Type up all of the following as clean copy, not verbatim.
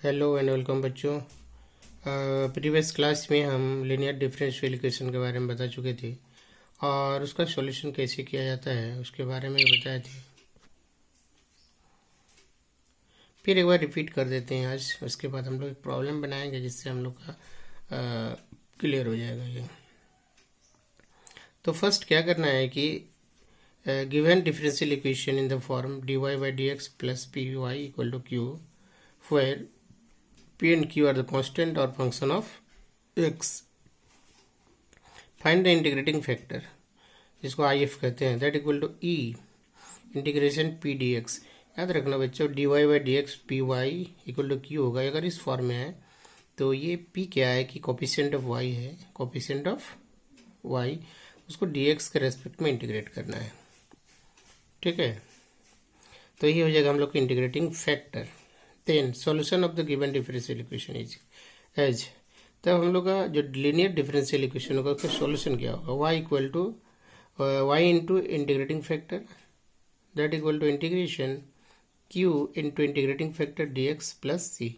Hello and welcome बच्चों। Previous class में हम लीनियर डिफरेंशियल इक्वेशन के बारे में बता चुके थे और उसका सॉल्यूशन कैसे किया जाता है उसके बारे में बताए थे। फिर एक बार रिपीट कर देते हैं आज। उसके बाद हम लोग एक प्रॉब्लम बनाएंगे जिससे हम लोग का क्लियर हो जाएगा ये। तो फर्स्ट क्या करना है कि given differential equation in the form dy by dx plus py equal to q where p and q are the constant or function of x. Find the integrating factor जिसको if कहते हैं that equal to e integration p dx। याद रखना बच्चों dy by dx py equal to q होगा। अगर इस form में है तो ये p क्या है कि कोफिशिएंट ऑफ y है, कोफिशिएंट ऑफ y उसको dx के रेस्पेक्ट में इंटीग्रेट करना है। ठीक है, तो ये हो जाएगा हम लोग का integrating factor. Then solution of the given differential equation is as. तब हम लोग का जो लीनियर डिफरेंशियल इक्वेशन होगा उसका सॉल्यूशन क्या होगा, y equal to y into integrating factor that equal to integration q into integrating factor dx plus c।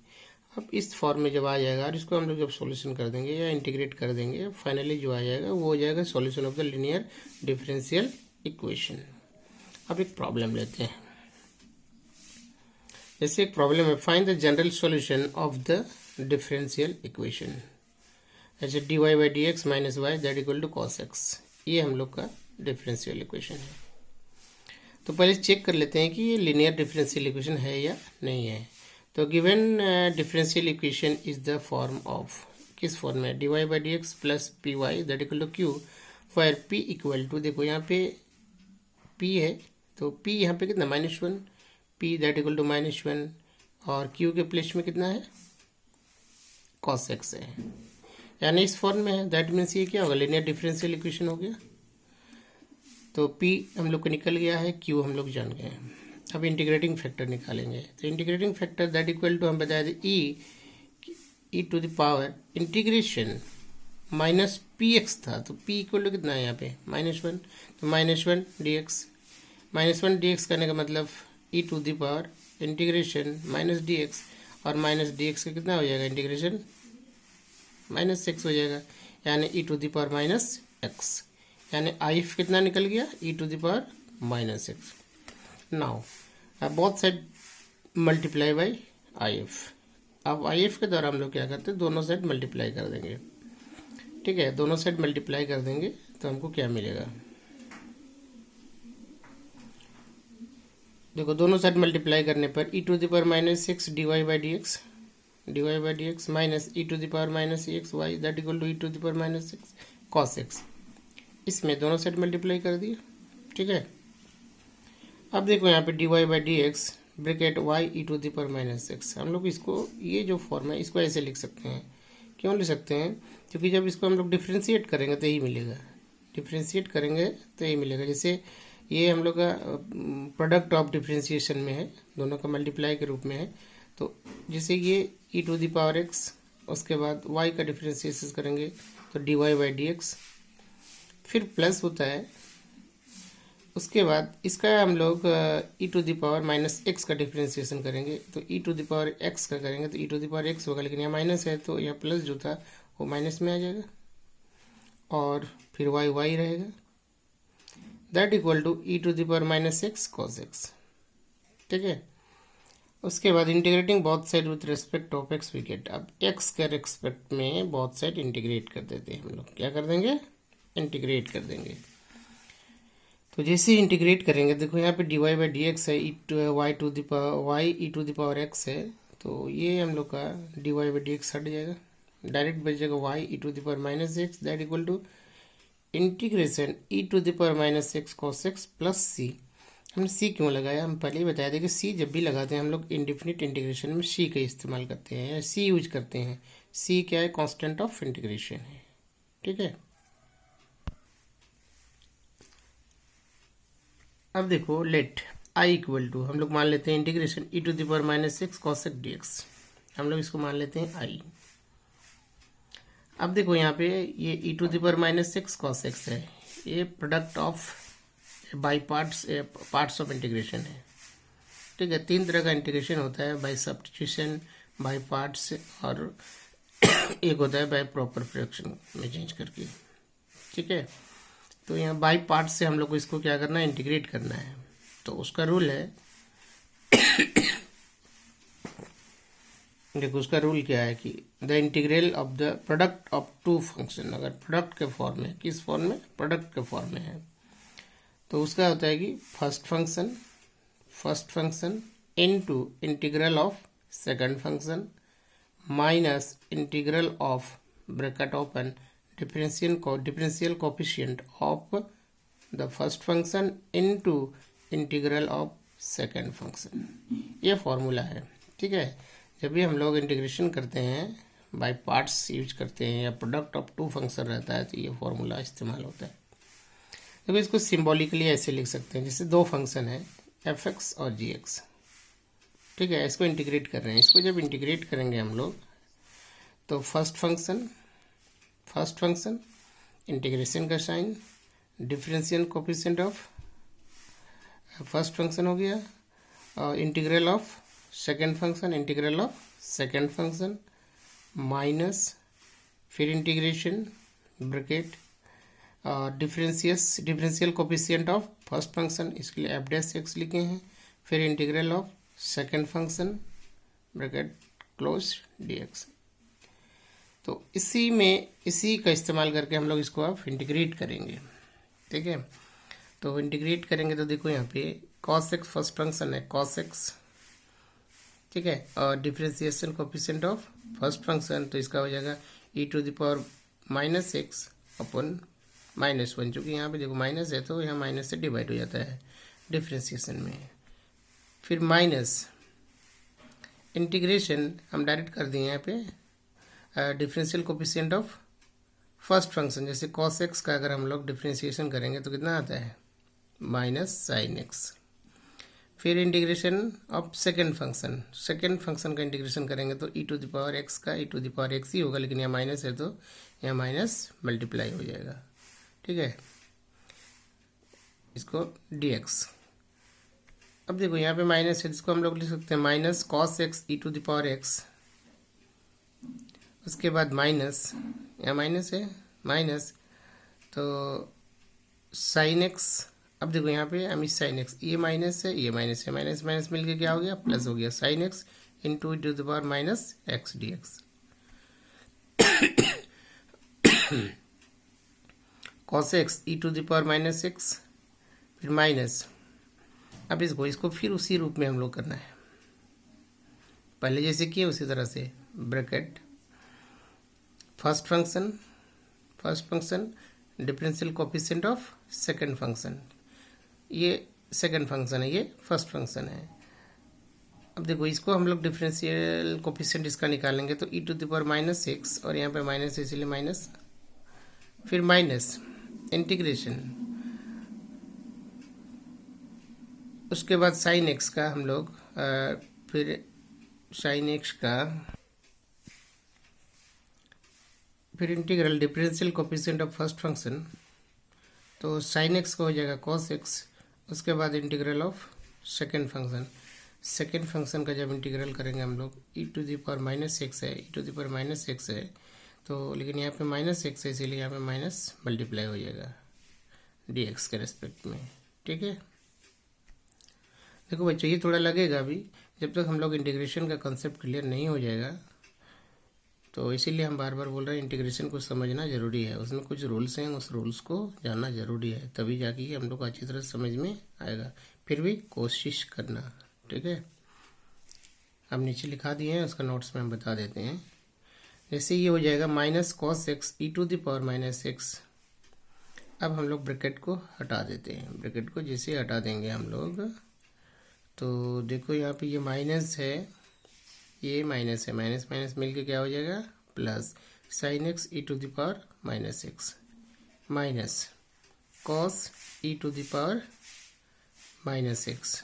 अब इस फॉर्म में जब आ जाएगा और इसको हम लोग जब सॉल्यूशन कर देंगे या इंटीग्रेट कर देंगे फाइनली जो आ जाएगा वो हो जाएगा solution of the linear differential equation. अब एक प्रॉब्लम लेते हैं। जैसे एक प्रॉब्लम है find the general solution of the differential equation. ऐसे dy by d x minus y that equal to cos x, ये हम लोग का डिफरेंशियल इक्वेशन है। तो पहले चेक कर लेते हैं कि ये लीनियर डिफरेंशियल इक्वेशन है या नहीं है। तो given differential equation is the form of, किस फॉर्म में, dy by d x plus p y that equal to q fire p equal to, देखो यहाँ पे p है तो p यहाँ पे कितना -1, p दैट इक्वल टू -1 और q के प्लेस में कितना है cos x है, यानी इस फॉर्म में है। दैट मीन्स ये क्या होगा, लीनियर डिफरेंशियल इक्वेशन हो गया। तो p हम लोग को निकल गया है, q हम लोग जान गए। अब इंटीग्रेटिंग फैक्टर निकालेंगे। तो integrating factor that equal to हम बताया था e to the power integration minus p x था, तो p इक्वल टू कितना है यहाँ पे -1, तो -1 dx, -1 dx करने का मतलब e to the power integration minus dx और माइनस dx का कितना हो जाएगा इंटीग्रेशन -x हो जाएगा, यानी e to the power minus x, यानी if कितना निकल गया e to the power -x। Now both side multiply by if। अब if के द्वारा हम लोग क्या करते हैं, दोनों साइड मल्टीप्लाई कर देंगे। ठीक है, दोनों साइड मल्टीप्लाई कर देंगे तो हमको क्या मिलेगा, देखो दोनों साइड मल्टीप्लाई करने पर e to the power -6 dy by d x minus e to the power -x y that equal to e to the power -6 cos x। इसमें दोनों साइड मल्टीप्लाई कर दिए। ठीक है, अब देखो यहाँ पे dy by d x bracket y e to the power -6। हम लोग इसको, ये जो फॉर्म है इसको ऐसे लिख सकते हैं। क्यों लिख सकते हैं, क्योंकि जब इसको हम लोग डिफ्रेंशिएट करेंगे तो यही मिलेगा, डिफ्रेंशिएट करेंगे तो यही मिलेगा। जैसे ये हम लोग का प्रोडक्ट ऑफ डिफ्रेंशिएशन में है, दोनों का मल्टीप्लाई के रूप में है। तो जैसे ये e to the power x, उसके बाद y का डिफ्रेंशिएशन करेंगे तो dy बाई डी एक्स, फिर प्लस होता है, उसके बाद इसका हम लोग e to the power -x का डिफ्रेंशिएशन करेंगे तो e to the power x का करेंगे तो e to the power x होगा, लेकिन यहाँ माइनस है तो यहाँ प्लस जो था वो माइनस में आ जाएगा और फिर y रहेगा that equal to e to the power -x cos x। ठीक है, उसके बाद integrating both side with respect of x we get. अब x के रेस्पेक्ट में बोथ साइड इंटीग्रेट कर देते हैं हम लोग, क्या कर देंगे, इंटीग्रेट कर देंगे। तो जैसे इंटीग्रेट करेंगे, देखो यहाँ पे dy बाई डी एक्स है, y to the power x है, तो ये हम लोग का dy बाई डी एक्स हट जाएगा, डायरेक्ट बच जाएगा y e to the power -x that equal to integration e to the power -x cos x plus c। हमने c क्यों लगाया, हम पहले ही बताया था कि c जब भी लगाते हैं हम लोग इंडेफिनिट इंटीग्रेशन में c का इस्तेमाल करते हैं, c यूज करते हैं। c क्या है, कांस्टेंट ऑफ इंटीग्रेशन है। ठीक है, अब देखो लेट i इक्वल टू, हम लोग मान लेते हैं integration e to the power -6 cos x dx, हम लोग इसको मान लेते हैं i। अब देखो यहाँ पे ये e to the power -6 cos x है, ये product of by parts of integration है। ठीक है, तीन तरह का इंटीग्रेशन होता है, बाई सब्स्टिट्यूशन, बाय पार्ट्स से, और एक होता है बाय प्रॉपर फ्रैक्शन में चेंज करके। ठीक है, तो यहाँ बाय पार्ट्स से हम लोग को इसको क्या करना है, इंटीग्रेट करना है। तो उसका रूल है, देखो उसका रूल क्या है कि the integral of the product of two function, अगर प्रोडक्ट के फॉर्म में, किस फॉर्म में, प्रोडक्ट के फॉर्म में है, तो उसका होता है कि first function into integral of second function minus integral of bracket open differential coefficient of the first function into integral of second function. ये फॉर्मूला है। ठीक है, जब भी हम लोग इंटीग्रेशन करते हैं बाय पार्ट्स यूज करते हैं या प्रोडक्ट ऑफ टू फंक्शन रहता है, तो ये फॉर्मूला इस्तेमाल होता है। तो इसको सिंबॉलिकली ऐसे लिख सकते हैं, जैसे दो फंक्शन है f(x) और g(x). ठीक है, इसको इंटीग्रेट कर रहे हैं। इसको जब इंटीग्रेट करेंगे हम लोग, तो फर्स्ट फंक्शन इंटीग्रेशन का sign, differential coefficient of first function हो गया, और integral of second function minus, फिर integration bracket differential coefficient of first function, इसके लिए f(x) लिखे हैं, फिर integral of second function bracket close dx। तो इसी का इस्तेमाल करके हम लोग इसको अब इंटीग्रेट करेंगे। ठीक है, तो इंटीग्रेट करेंगे तो देखो यहाँ पे cos x फर्स्ट फंक्शन है cos x। ठीक है, और differentiation coefficient of first function, तो इसका हो जाएगा e⁻⁻x अपन -1, चूँकि यहाँ पे देखो माइनस है तो यहाँ माइनस से डिवाइड हो जाता है डिफरेंशिएशन में। फिर माइनस इंटीग्रेशन हम डायरेक्ट कर दिए यहाँ पे differential coefficient of first function, जैसे cos x का अगर हम लोग डिफरेंशिएशन करेंगे तो कितना आता है -sin x। फिर इंटीग्रेशन ऑफ सेकेंड फंक्शन का इंटीग्रेशन करेंगे तो e⁻x का e⁻x ही होगा, लेकिन यहाँ माइनस है तो यहाँ माइनस मल्टीप्लाई हो जाएगा। ठीक है, इसको dx। अब देखो यहाँ पे माइनस है, जिसको हम लोग लिख सकते हैं माइनस cos x e⁻x, उसके बाद माइनस, यहाँ माइनस है माइनस, तो sin x। अब देखो यहाँ पे हम sin x, ये माइनस है ये माइनस है, माइनस माइनस मिलके क्या हो गया, प्लस हो गया, sin x into e⁻x dx। cos x e⁻x, फिर माइनस। अब इसको फिर उसी रूप में हम लोग करना है, पहले जैसे किए उसी तरह से, bracket first function differential coefficient of second function, ये सेकंड फंक्शन है, ये फर्स्ट फंक्शन है। अब देखो इसको हम लोग डिफरेंशियल कोफिशिएंट इसका निकालेंगे तो e⁻⁻x, और यहाँ पे माइनस है इसलिए माइनस, फिर माइनस इंटीग्रेशन, उसके बाद sin x का हम लोग फिर sin x का फिर integral differential coefficient of first function, तो sin x का हो जाएगा cos x, उसके बाद इंटीग्रल ऑफ सेकेंड फंक्शन का जब इंटीग्रल करेंगे हम लोग e⁻⁻x है, तो लेकिन यहाँ पे -x है इसीलिए यहाँ पे माइनस मल्टीप्लाई हो जाएगा dx के रेस्पेक्ट में। ठीक है, देखो बच्चों ये थोड़ा लगेगा अभी, जब तक हम लोग इंटीग्रेशन का कंसेप्ट क्लियर नहीं हो जाएगा, तो इसीलिए हम बार बार बोल रहे हैं इंटीग्रेशन को समझना ज़रूरी है, उसमें कुछ रूल्स हैं, उस रूल्स को जानना ज़रूरी है, तभी जाके हम लोग को अच्छी तरह समझ में आएगा। फिर भी कोशिश करना। ठीक है, अब नीचे लिखा दिए हैं, उसका नोट्स में हम बता देते हैं। जैसे ये हो जाएगा माइनस cos x e⁻⁻x। अब हम लोग ब्रैकेट को हटा देते हैं, ब्रैकेट को जैसे हटा देंगे हम लोग, तो देखो यहाँ पे ये माइनस है, ये माइनस है, माइनस माइनस मिलके क्या हो जाएगा plus, sin x e⁻⁻x minus cos e⁻⁻x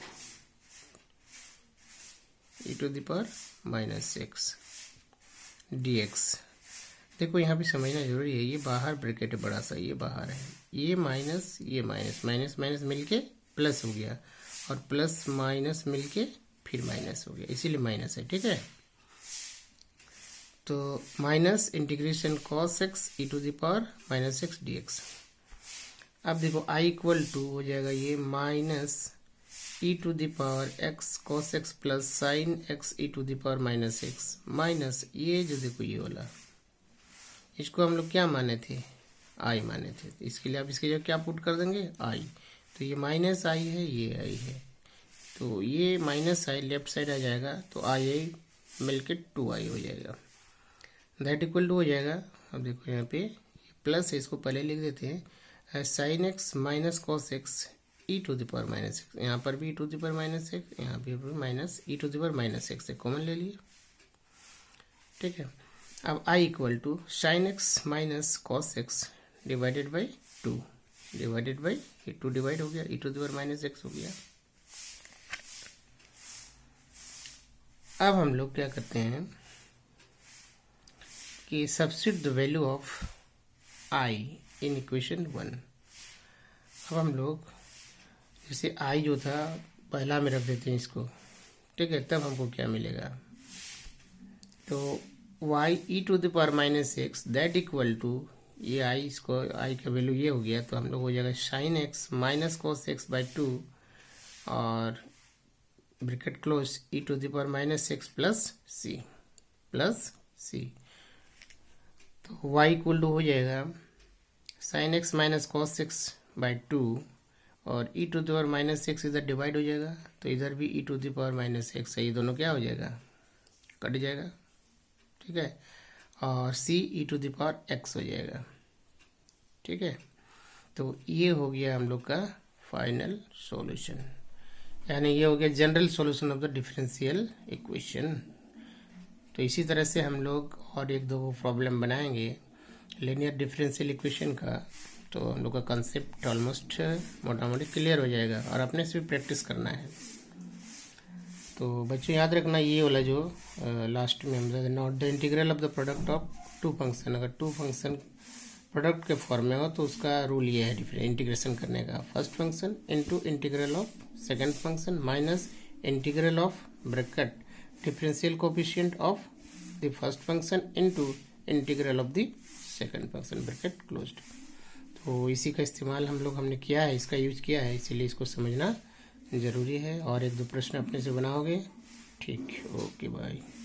e⁻⁻x dx। देखो यहाँ पे समझना जरूरी है, ये बाहर ब्रैकेट है बड़ा सा, ये बाहर है, ये माइनस माइनस माइनस मिलके प्लस हो गया, और प्लस माइनस मिलके फिर माइनस हो गया, इसीलिए माइनस है। ठीक है, तो minus integration cos x e to the power minus x d x. अब देखो आई इक्वल टू हो जाएगा ये minus e to the power x cos x plus sine x e to the power minus x minus ये जो देखो ये वाला, इसको हम लोग क्या माने थे, आई माने थे। इसके लिए आप इसके जगह क्या पुट कर देंगे, आई। तो ये माइनस आई है, ये आई है, तो ये माइनस आई लेफ्ट साइड आ जाएगा, तो आई आई मिलके 2i हो जाएगा। दैट इक्वल टू हो जाएगा। अब देखो यहाँ पे प्लस है, इसको पहले लिख देते हैं, sine x minus cos x e to the power minus x. यहाँ पर भी e to the power minus x, यहाँ पे minus e to the power minus x है, कॉमन ले लिए, ठीक है। अब i equal to sine x minus cos x divided by 2 divided by, ये 2 डिवाइड हो गया, e to the power minus x हो गया। अब हम लोग क्या करते हैं कि substitute the value of i in equation 1। अब हम लोग जैसे i जो था पहला में रख देते हैं इसको, ठीक है, तब हमको क्या मिलेगा, तो y e to the power minus x that equal to ये i, इसको i का वैल्यू ये हो गया, तो हम लोग हो जाएगा sine x minus cos x by 2 और bracket close e to the power minus x plus C. तो y इक्वल टू हो जाएगा sine x minus cos x by 2 और e to the power minus x इधर divide हो जाएगा, तो इधर भी e to the power minus x है, ये दोनों क्या हो जाएगा, कट जाएगा, ठीक है, और c e to the power x हो जाएगा, ठीक है। तो ये हो गया हम लोग का फाइनल सॉल्यूशन, यानी ये हो गया general solution of the differential equation. तो इसी तरह से हम लोग और एक दो प्रॉब्लम बनाएंगे लीनियर डिफरेंशियल इक्वेशन का, तो हम लोग का कंसेप्ट ऑलमोस्ट मोटा मोटी क्लियर हो जाएगा और अपने से भी प्रैक्टिस करना है। तो बच्चों याद रखना ये वाला जो लास्ट में हम not the integral of the product of two function, अगर टू फंक्शन प्रोडक्ट के फॉर्म में हो तो उसका रूल ये है इंटीग्रेशन करने का, first function into integral of second function minus integral of bracket differential coefficient of the first function into integral of the second function bracket closed. तो इसी का इस्तेमाल हमने किया है, इसका यूज किया है, इसीलिए इसको समझना ज़रूरी है। और एक दो प्रश्न अपने से बनाओगे, ठीक, ओके बाय।